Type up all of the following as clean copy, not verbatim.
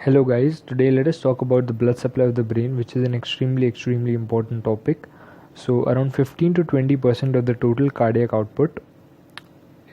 Hello guys, today let us talk about the blood supply of the brain, which is an extremely important topic. So around 15 to 20% of the total cardiac output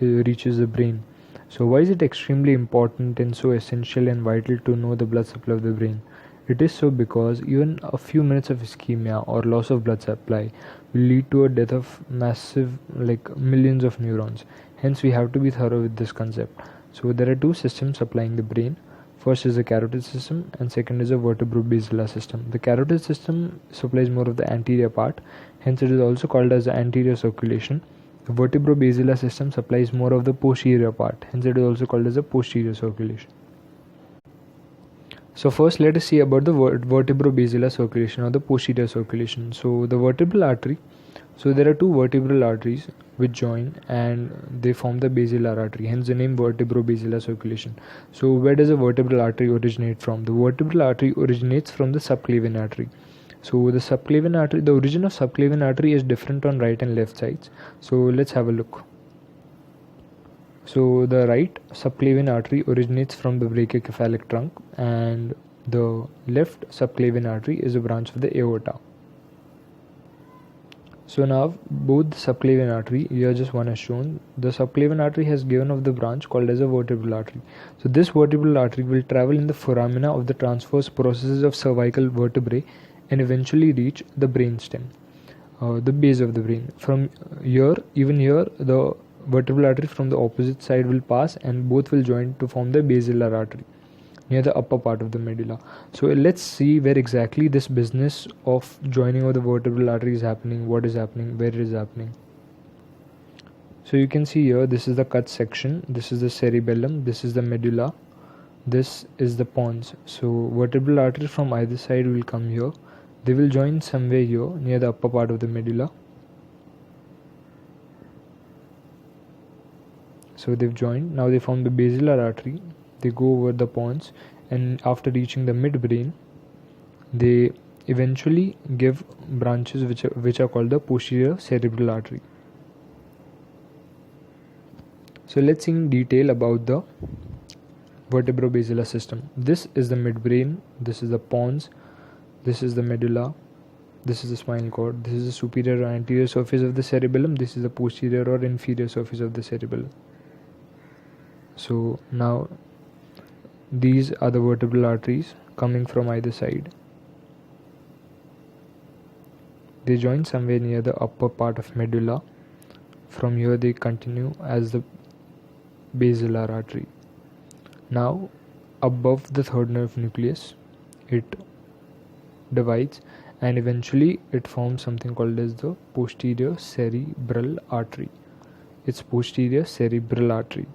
reaches the brain. So why is it extremely important and so essential and vital to know the blood supply of the brain? It is so because even a few minutes of ischemia or loss of blood supply will lead to a death of massive, like millions of neurons. Hence we have to be thorough with this concept. So there are two systems supplying the brain. First is the carotid system and second is the vertebrobasilar system. The carotid system supplies more of the anterior part, hence it is also called as the anterior circulation. The vertebrobasilar system supplies more of the posterior part, hence it is also called as the posterior circulation. So first let us see about the vertebrobasilar circulation or the posterior circulation. So the vertebral artery, so there are two vertebral arteries which join and they form the basilar artery, hence the name vertebrobasilar circulation. So where does the vertebral artery originate from? The vertebral artery originates from the subclavian artery. So the subclavian artery, the origin of subclavian artery is different on right and left sides. So let's have a look. So the right subclavian artery originates from the brachiocephalic trunk and the left subclavian artery is a branch of the aorta. So now both the subclavian artery, here just one is shown, the subclavian artery has given of the branch called as a vertebral artery. So this vertebral artery will travel in the foramina of the transverse processes of cervical vertebrae and eventually reach the brainstem, the base of the brain. From here, even here, the vertebral artery from the opposite side will pass and both will join to form the basilar artery near the upper part of the medulla. So let's see where exactly this business of joining of the vertebral artery is happening, what is happening, where it is happening. So you can see here, this is the cut section, this is the cerebellum, this is the medulla, this is the pons. So vertebral artery from either side will come here, they will join somewhere here near the upper part of the medulla. So they've joined, now they form the basilar artery, they go over the pons and after reaching the midbrain they eventually give branches which are called the posterior cerebral artery. So let's see in detail about the vertebrobasilar system. This is the midbrain, this is the pons, this is the medulla, this is the spinal cord, this is the superior or anterior surface of the cerebellum, this is the posterior or inferior surface of the cerebellum. So now these are the vertebral arteries coming from either side. They join somewhere near the upper part of medulla. From here they continue as the basilar artery. Now above the third nerve nucleus it divides and eventually it forms something called as the posterior cerebral artery. It's posterior cerebral artery.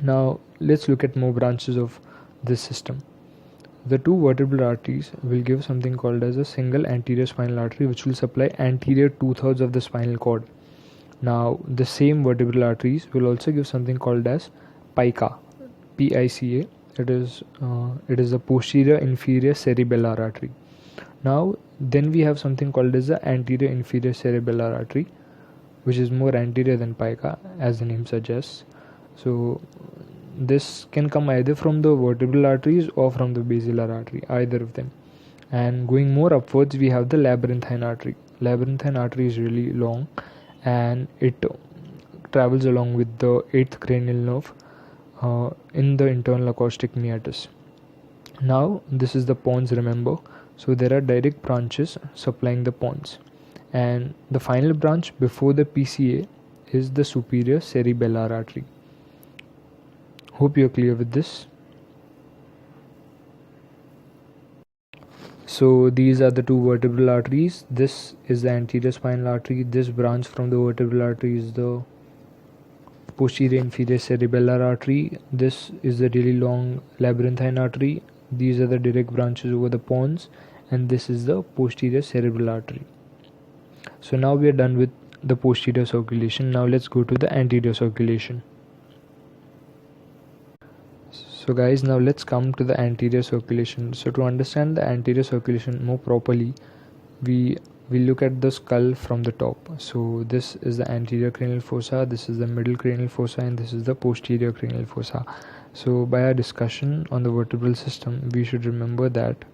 Now let's look at more branches of this system. The two vertebral arteries will give something called as a single anterior spinal artery which will supply anterior 2/3 of the spinal cord. Now the same vertebral arteries will also give something called as pica, P-I-C-A. It is the posterior inferior cerebellar artery. Now then we have something called as the anterior inferior cerebellar artery, which is more anterior than pica as the name suggests. So this can come either from the vertebral arteries or from the basilar artery, either of them. And going more upwards we have the labyrinthine artery. Labyrinthine artery is really long and it travels along with the 8th cranial nerve in the internal acoustic meatus. Now this is the pons, remember. So there are direct branches supplying the pons, and the final branch before the PCA is the superior cerebellar artery. Hope you're clear with this. So these are the two vertebral arteries. This is the anterior spinal artery. This branch from the vertebral artery is the posterior inferior cerebellar artery. This is the really long labyrinthine artery. These are the direct branches over the pons, and this is the posterior cerebral artery. So now we are done with the posterior circulation. Now let's go to the anterior circulation. So guys, now let's come to the anterior circulation. So to understand the anterior circulation more properly, we look at the skull from the top. So this is the anterior cranial fossa, this is the middle cranial fossa, and this is the posterior cranial fossa. So by our discussion on the vertebral system, we should remember that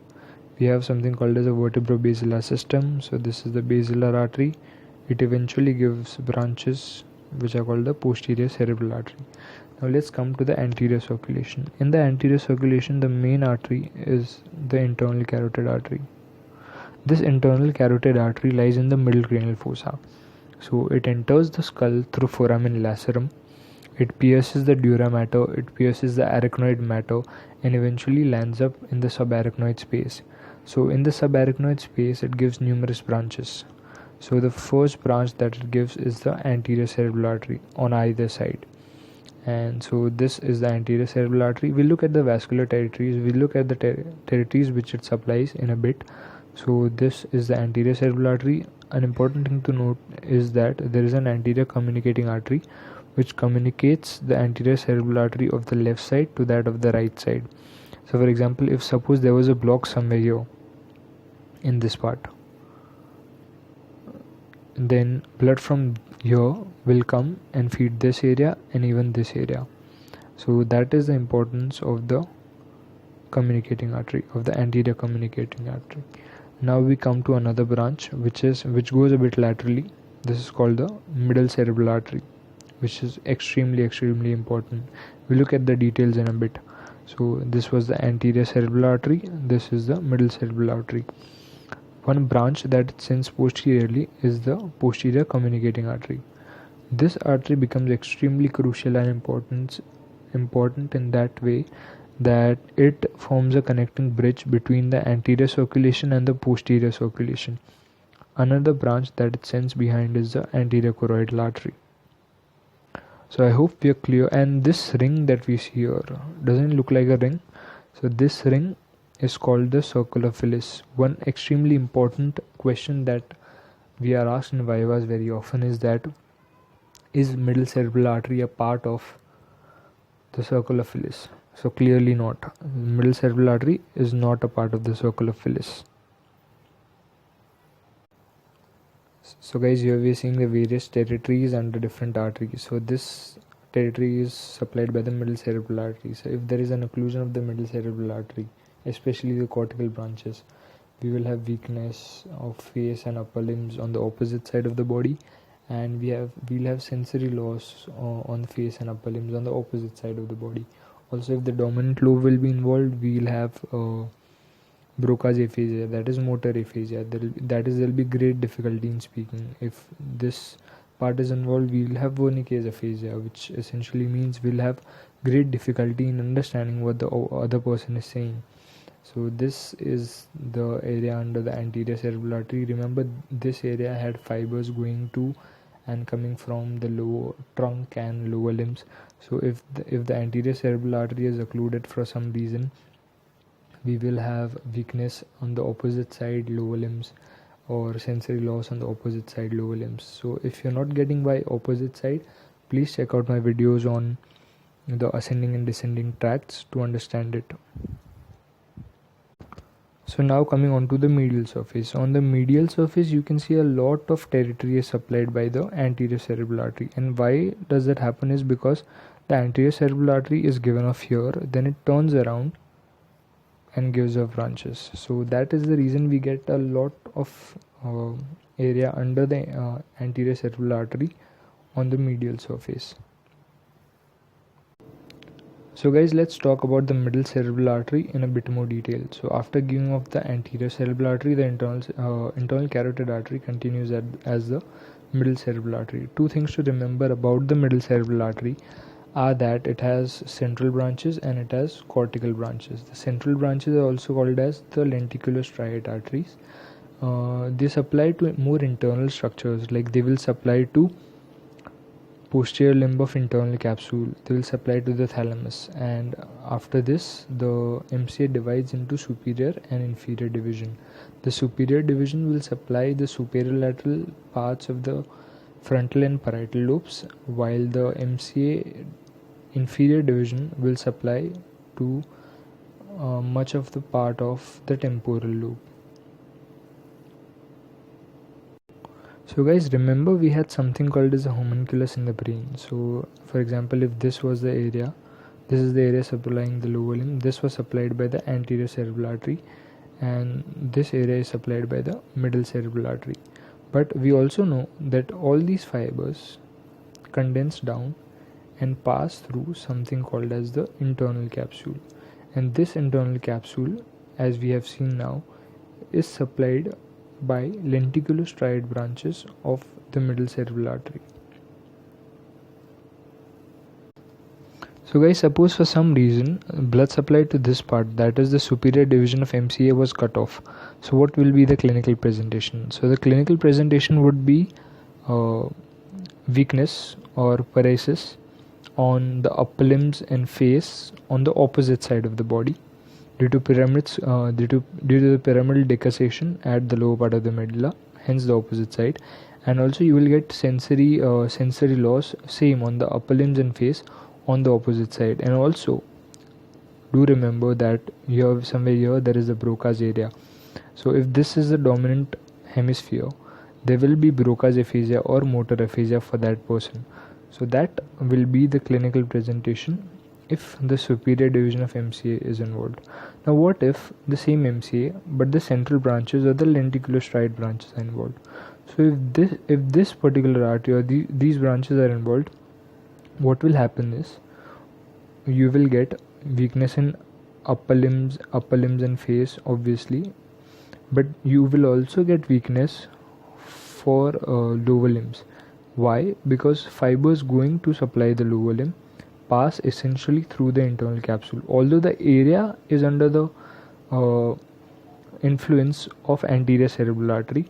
we have something called as a vertebro-basilar system. So this is the basilar artery. It eventually gives branches which are called the posterior cerebral artery. Now let's come to the anterior circulation. In the anterior circulation, the main artery is the internal carotid artery. This internal carotid artery lies in the middle cranial fossa. So it enters the skull through foramen lacerum. It pierces the dura mater, it pierces the arachnoid mater, and eventually lands up in the subarachnoid space. So in the subarachnoid space, it gives numerous branches. So the first branch that it gives is the anterior cerebral artery on either side. And so this is the anterior cerebral artery. We'll look at the vascular territories, we'll look at the territories which it supplies in a bit. So this is the anterior cerebral artery. An important thing to note is that there is an anterior communicating artery which communicates the anterior cerebral artery of the left side to that of the right side. So for example, if suppose there was a block somewhere here in this part, then blood from here will come and feed this area and even this area. So that is the importance of the communicating artery, of the anterior communicating artery. Now we come to another branch which goes a bit laterally. This is called the middle cerebral artery, which is extremely important. We look at the details in a bit. So this was the anterior cerebral artery, this is the middle cerebral artery. One branch that it sends posteriorly is the posterior communicating artery. This artery becomes extremely crucial and important in that way that it forms a connecting bridge between the anterior circulation and the posterior circulation. Another branch that it sends behind is the anterior choroidal artery. So I hope we are clear. And this ring that we see here doesn't look like a ring. So this ring is called the circular filus. One extremely important question that we are asked in vivas very often is that, is middle cerebral artery a part of the circular filus? So clearly not. Middle cerebral artery is not a part of the circular filus. So guys, here we are seeing the various territories under different arteries. So this territory is supplied by the middle cerebral artery. So if there is an occlusion of the middle cerebral artery, especially the cortical branches, we will have weakness of face and upper limbs on the opposite side of the body, and we'll have sensory loss on the face and upper limbs on the opposite side of the body. Also, if the dominant lobe will be involved, we'll have Broca's aphasia, that is motor aphasia. There'll be great difficulty in speaking. If this part is involved, we'll have Wernicke's aphasia, which essentially means we'll have great difficulty in understanding what the other person is saying. So this is the area under the anterior cerebral artery. Remember, this area had fibers going to and coming from the lower trunk and lower limbs. So if the anterior cerebral artery is occluded for some reason, we will have weakness on the opposite side lower limbs, or sensory loss on the opposite side lower limbs. So if you're not getting by opposite side, please check out my videos on the ascending and descending tracts to understand it. So now coming on to the medial surface. On the medial surface, you can see a lot of territory is supplied by the anterior cerebral artery. And why does that happen is because the anterior cerebral artery is given off here, then it turns around and gives off branches. So that is the reason we get a lot of area under the anterior cerebral artery on the medial surface. So guys, let's talk about the middle cerebral artery in a bit more detail. So after giving off the anterior cerebral artery, the internal carotid artery continues as the middle cerebral artery. Two things to remember about the middle cerebral artery are that it has central branches and it has cortical branches. The central branches are also called as the lenticular striate arteries. They supply to more internal structures, like they will supply to posterior limb of internal capsule, they will supply to the thalamus, and after this the MCA divides into superior and inferior division. The superior division will supply the superolateral parts of the frontal and parietal lobes, while the MCA inferior division will supply to much of the part of the temporal lobe. So guys, remember we had something called as a homunculus in the brain. So for example, if this was the area, This is the area supplying the lower limb. This was supplied by the anterior cerebral artery, and this area is supplied by the middle cerebral artery. But we also know that all these fibers condense down and pass through something called as the internal capsule, and this internal capsule, as we have seen now, is supplied by lenticular-striate branches of the middle cerebral artery. So guys, suppose for some reason blood supply to this part, that is the superior division of MCA, was cut off. So what will be the clinical presentation? So the clinical presentation would be weakness or paresis on the upper limbs and face on the opposite side of the body due to pyramids, due to the pyramidal decussation at the lower part of the medulla, hence the opposite side. And also you will get sensory loss, same on the upper limbs and face on the opposite side. And also do remember that here somewhere here there is the Broca's area. So if this is the dominant hemisphere, there will be Broca's aphasia or motor aphasia for that person. So that will be the clinical presentation if the superior division of MCA is involved. Now what if the same MCA but the central branches or the lenticular-striate branches are involved? So if this particular artery or these branches are involved, what will happen is you will get weakness in upper limbs and face, obviously, but you will also get weakness for lower limbs. Why? Because fibers going to supply the lower limb pass essentially through the internal capsule. Although the area is under the influence of anterior cerebral artery,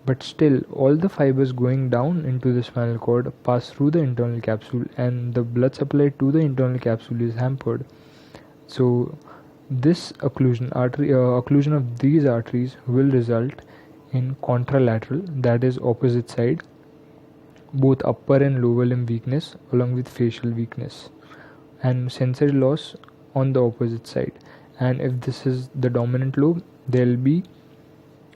but still all the fibers going down into the spinal cord pass through the internal capsule, and the blood supply to the internal capsule is hampered. So this occlusion of these arteries will result in contralateral, that is opposite side, both upper and lower limb weakness along with facial weakness, and sensory loss on the opposite side. And if this is the dominant lobe, there will be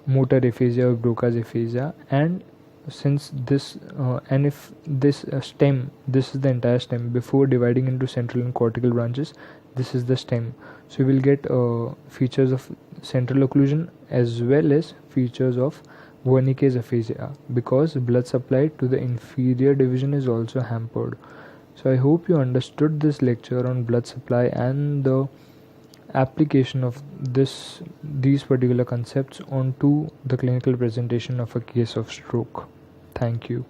motor aphasia or Broca's aphasia. And since this and if this stem, this is the entire stem, before dividing into central and cortical branches, this is the stem. So you will get features of central occlusion as well as features of Wernicke's aphasia, because blood supply to the inferior division is also hampered. So I hope you understood this lecture on blood supply and the application of these particular concepts onto the clinical presentation of a case of stroke. Thank you.